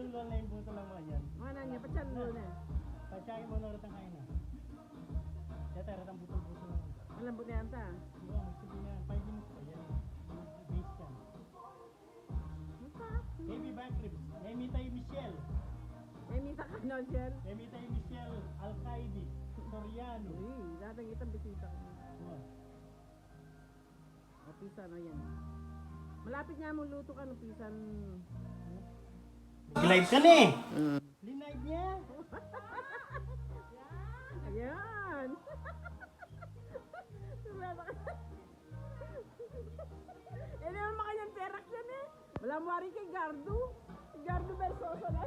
nalulol na yung buto ng mga yan. Mga nanya, patsalulol na. Patsyakin mo na ratang kain na. Dito, ratang buto-buto na. Malambot na yan ta. Diba, magsabi na, 5 minutes pa yan. Base yan. Baby back ribs. Emitay Michelle. Emita ka no, Shell. Emitay Michelle Alcaide. Soriano. Uy, datang itang bisita ko. Oh. O, pisa na yan. Malapit nga mong luto ka ng pisan. Live ka na eh. Linive niya. Ayan. Eh, naman makanyang perak yan eh. Wala mo rin kay Gardo. Gardo Versoso na.